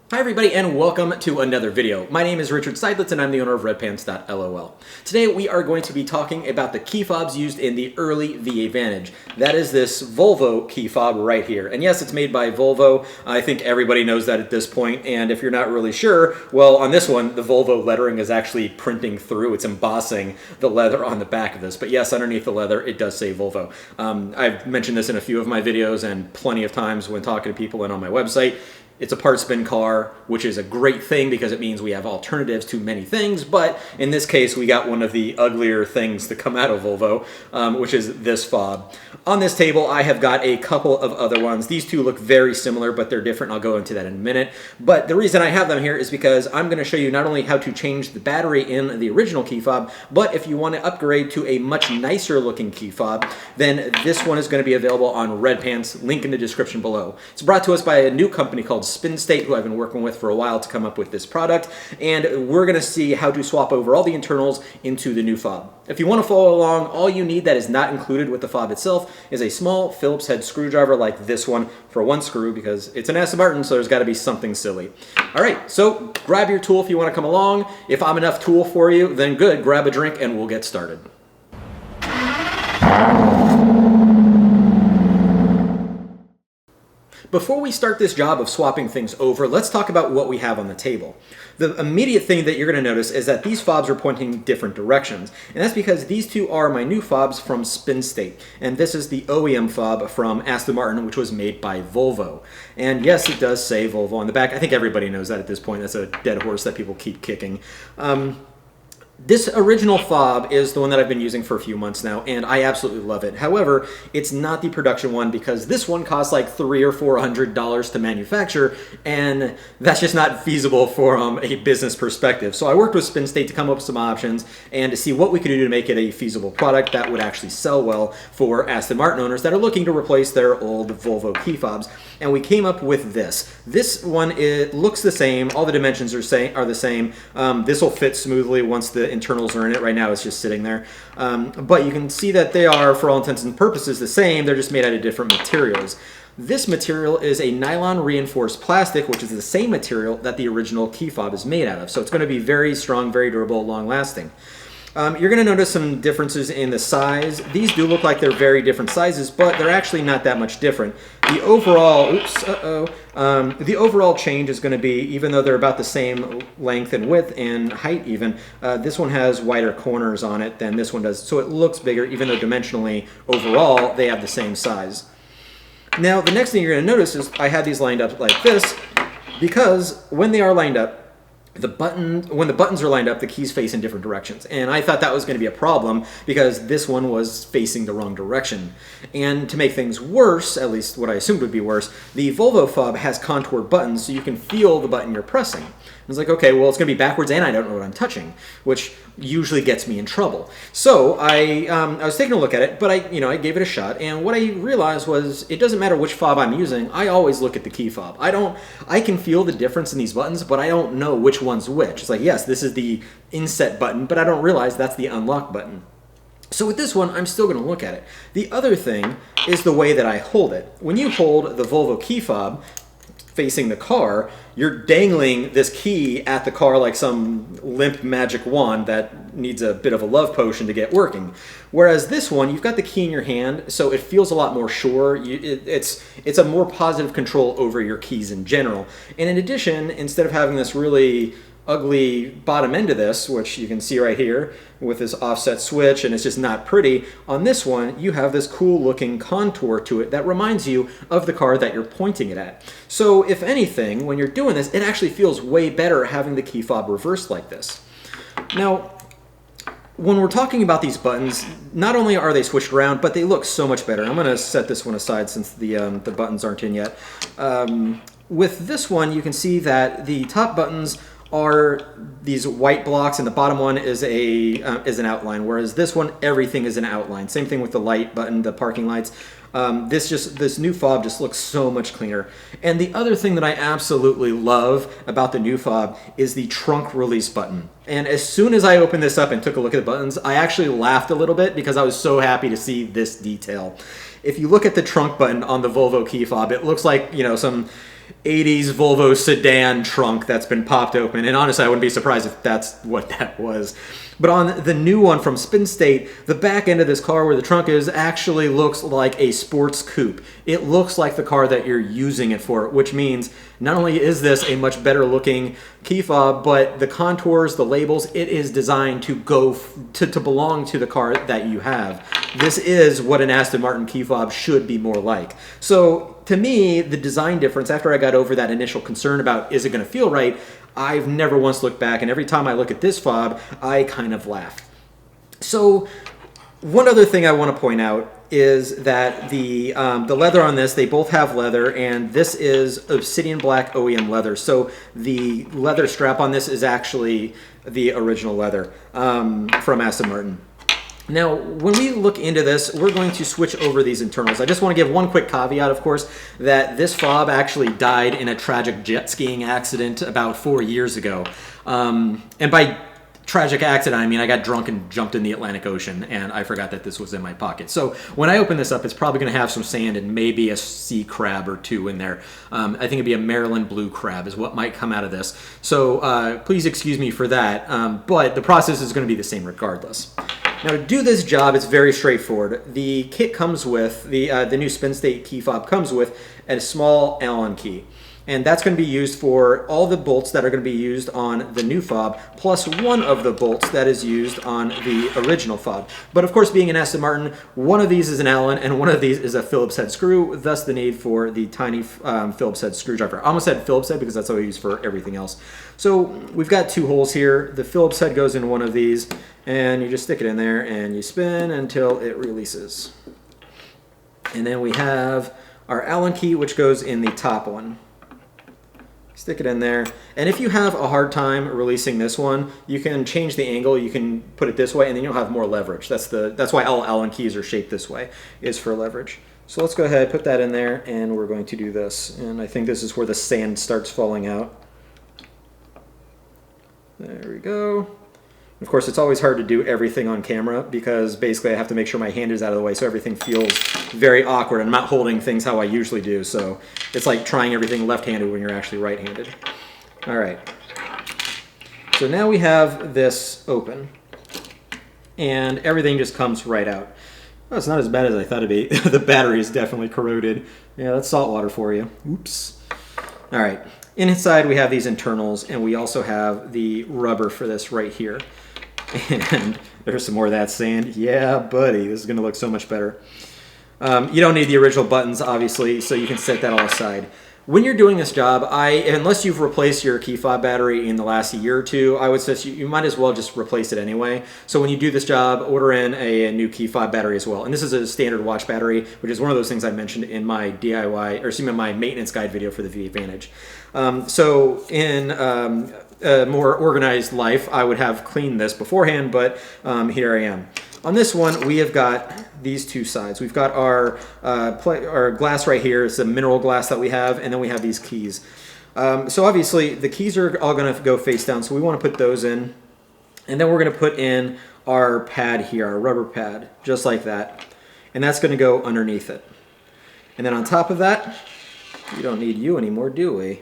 Hi everybody and welcome to another video. My name is Richard Seidlitz and I'm the owner of Redpants.lol. Today we are going to be talking about the key fobs used in the early VA Vantage. That is this Volvo key fob right here. And yes, it's made by Volvo. I think everybody knows that at this point, and if you're not really sure, well, on this one, the Volvo lettering is actually printing through. It's embossing the leather on the back of this. But yes, underneath the leather, it does say Volvo. I've mentioned this in a few of my videos and plenty of times when talking to people and on my website. It's a part spin car, which is a great thing because it means we have alternatives to many things, but in this case we got one of the uglier things to come out of Volvo, which is this fob. On this table I have got a couple of other ones. These two look very similar, but they're different. I'll go into that in a minute. But the reason I have them here is because I'm going to show you not only how to change the battery in the original key fob, but if you want to upgrade to a much nicer looking key fob, then this one is going to be available on Redpants, link in the description below. It's brought to us by a new company called Spinstate, who I've been working with for a while to come up with this product, and we're going to see how to swap over all the internals into the new fob. If you want to follow along, all you need that is not included with the fob itself is a small Phillips head screwdriver like this one for one screw, because it's an Aston Martin, so there's got to be something silly. Alright, so grab your tool if you want to come along. If I'm enough tool for you, then good, grab a drink and we'll get started. Before we start this job of swapping things over, let's talk about what we have on the table. The immediate thing that you're going to notice is that these fobs are pointing in different directions, and that's because these two are my new fobs from Spinstate, and this is the OEM fob from Aston Martin, which was made by Volvo. And yes, it does say Volvo on the back. I think everybody knows that at this point. That's a dead horse that people keep kicking. This original fob is the one that I've been using for a few months now, and I absolutely love it. However, it's not the production one because this one costs like $300 or $400 to manufacture, and that's just not feasible from a business perspective. So I worked with Spinstate to come up with some options and to see what we could do to make it a feasible product that would actually sell well for Aston Martin owners that are looking to replace their old Volvo key fobs. And we came up with this. This one, it looks the same. All the dimensions are the same. This will fit smoothly once the internals are in it. Right now it's just sitting there. But you can see that they are, for all intents and purposes, the same. They're just made out of different materials. This material is a nylon reinforced plastic, which is the same material that the original key fob is made out of. So it's going to be very strong, very durable, long lasting. You're going to notice some differences in the size. These do look like they're very different sizes, but they're actually not that much different. The overall, the overall change is going to be, even though they're about the same length and width and height even, this one has wider corners on it than this one does. So it looks bigger, even though dimensionally, overall, they have the same size. Now, the next thing you're going to notice is I had these lined up like this, because when they are lined up, when the buttons are lined up, the keys face in different directions. And I thought that was going to be a problem because this one was facing the wrong direction. And to make things worse, at least what I assumed would be worse, the Volvo fob has contoured buttons so you can feel the button you're pressing. I was like, okay, well, it's going to be backwards and I don't know what I'm touching, which usually gets me in trouble. So I was taking a look at it, but I gave it a shot, and what I realized was it doesn't matter which fob I'm using. I always look at the key fob. I can feel the difference in these buttons, but I don't know which one's which. It's like, yes, this is the inset button, but I don't realize that's the unlock button. So with this one, I'm still going to look at it. The other thing is the way that I hold it. When you hold the Volvo key fob facing the car, you're dangling this key at the car like some limp magic wand that needs a bit of a love potion to get working. Whereas this one, you've got the key in your hand, so it feels a lot more sure. It's a more positive control over your keys in general. And in addition, instead of having this really ugly bottom end of this, which you can see right here with this offset switch, and it's just not pretty, on this one you have this cool looking contour to it that reminds you of the car that you're pointing it at. So if anything, when you're doing this, it actually feels way better having the key fob reversed like this. Now, when we're talking about these buttons, not only are they switched around, but they look so much better. I'm going to set this one aside since the buttons aren't in yet. With this one, you can see that the top buttons are these white blocks, and the bottom one is an outline, whereas this one, everything is an outline. Same thing with the light button, the parking lights. This new fob just looks so much cleaner. And the other thing that I absolutely love about the new fob is the trunk release button. And as soon as I opened this up and took a look at the buttons, I actually laughed a little bit because I was so happy to see this detail. If you look at the trunk button on the Volvo key fob, it looks like, some '80s Volvo sedan trunk that's been popped open. And honestly, I wouldn't be surprised if that's what that was. But on the new one from Spinstate, the back end of this car where the trunk is actually looks like a sports coupe. It looks like the car that you're using it for, which means not only is this a much better looking key fob, but the contours, the labels, it is designed to to belong to the car that you have. This is what an Aston Martin key fob should be more like. So to me, the design difference, after I got over that initial concern about is it going to feel right, I've never once looked back, and every time I look at this fob, I kind of laugh. So one other thing I want to point out is that the leather on this, they both have leather, and this is obsidian black OEM leather. So the leather strap on this is actually the original leather from Aston Martin. Now, when we look into this, we're going to switch over these internals. I just want to give one quick caveat, of course, that this fob actually died in a tragic jet skiing accident about 4 years ago. And by tragic accident, I mean I got drunk and jumped in the Atlantic Ocean, and I forgot that this was in my pocket. So when I open this up, it's probably going to have some sand and maybe a sea crab or two in there. I think it'd be a Maryland blue crab is what might come out of this. So please excuse me for that, but the process is going to be the same regardless. Now to do this job, it's very straightforward. The kit comes with, the new Spinstate key fob comes with a small Allen key. And that's going to be used for all the bolts that are going to be used on the new fob, plus one of the bolts that is used on the original fob. But of course, being an Aston Martin, one of these is an Allen and one of these is a Phillips head screw, thus the need for the tiny Phillips head screwdriver. I almost said Phillips head because that's what I use for everything else. So we've got two holes here. The Phillips head goes in one of these, and you just stick it in there and you spin until it releases. And then we have our Allen key, which goes in the top one. Stick it in there, and if you have a hard time releasing this one, you can change the angle. You can put it this way, and then you'll have more leverage. That's why all Allen keys are shaped this way, is for leverage. So let's go ahead, put that in there, and we're going to do this. And I think this is where the sand starts falling out. There we go. Of course, it's always hard to do everything on camera because basically I have to make sure my hand is out of the way so everything feels very awkward. I'm not holding things how I usually do, so it's like trying everything left-handed when you're actually right-handed. All right. So now we have this open, and everything just comes right out. Well, it's not as bad as I thought it'd be. The battery is definitely corroded. Yeah, that's salt water for you. Oops. All right. Inside we have these internals, and we also have the rubber for this right here. And there's some more of that sand. Yeah, buddy, this is going to look so much better. You don't need the original buttons, obviously, so you can set that all aside. When you're doing this job, unless you've replaced your key fob battery in the last year or two, I would suggest you might as well just replace it anyway. So when you do this job, order in a new key fob battery as well. And this is a standard watch battery, which is one of those things I mentioned in my DIY, or excuse me, my maintenance guide video for the Vantage. So in a more organized life, I would have cleaned this beforehand, but here I am. On this one, we have got these two sides. We've got our glass right here. It's a mineral glass that we have, and then we have these keys. So obviously, the keys are all going to go face down, so we want to put those in. And then we're going to put in our pad here, our rubber pad, just like that. And that's going to go underneath it. And then on top of that, we don't need you anymore, do we?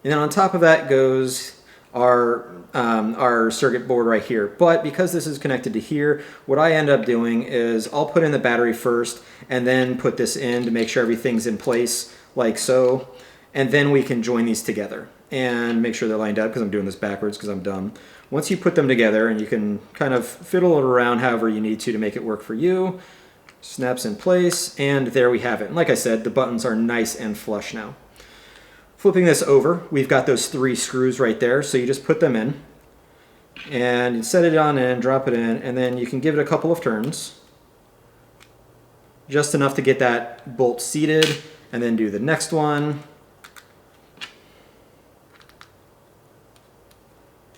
And then on top of that goes our circuit board right here. But because this is connected to here, what I end up doing is I'll put in the battery first and then put this in to make sure everything's in place like so. And then we can join these together and make sure they're lined up because I'm doing this backwards because I'm dumb. Once you put them together, and you can kind of fiddle it around however you need to make it work for you, snaps in place, and there we have it. And like I said, the buttons are nice and flush now. Flipping this over, we've got those 3 screws right there, so you just put them in, and you set it on in, drop it in, and then you can give it a couple of turns, just enough to get that bolt seated, and then do the next one,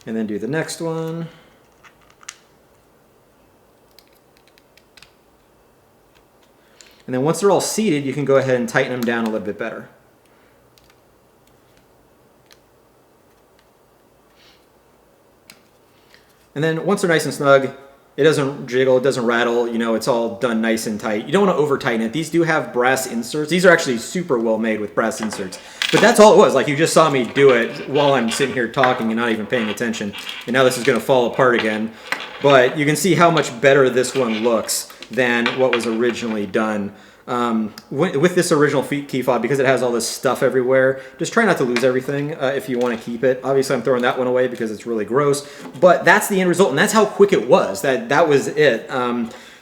and then do the next one, and then once they're all seated, you can go ahead and tighten them down a little bit better. And then once they're nice and snug, It doesn't jiggle, it doesn't rattle, you know, it's all done nice and tight. You don't want to over tighten it. These do have brass inserts. These are actually super well made with brass inserts. But that's all it was. Like, you just saw me do it while I'm sitting here talking and not even paying attention. And now this is going to fall apart again. But you can see how much better this one looks than what was originally done. With this original key fob, because it has all this stuff everywhere, just try not to lose everything if you want to keep it. Obviously, I'm throwing that one away because it's really gross. But that's the end result, and that's how quick it was. That was it.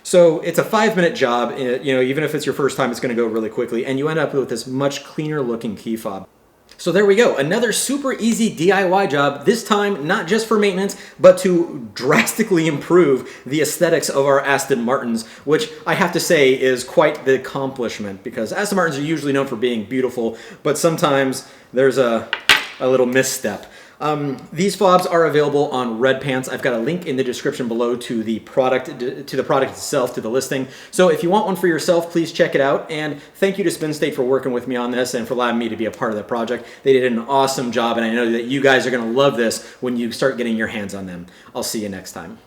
So it's a 5-minute job. You know, even if it's your first time, it's going to go really quickly, and you end up with this much cleaner looking key fob. So there we go, another super easy DIY job, this time not just for maintenance, but to drastically improve the aesthetics of our Aston Martins, which I have to say is quite the accomplishment, because Aston Martins are usually known for being beautiful, but sometimes there's a little misstep. These fobs are available on Redpants. I've got a link in the description below to the product itself, to the listing. So if you want one for yourself, please check it out. And thank you to Spinstate for working with me on this and for allowing me to be a part of the project. They did an awesome job, and I know that you guys are going to love this when you start getting your hands on them. I'll see you next time.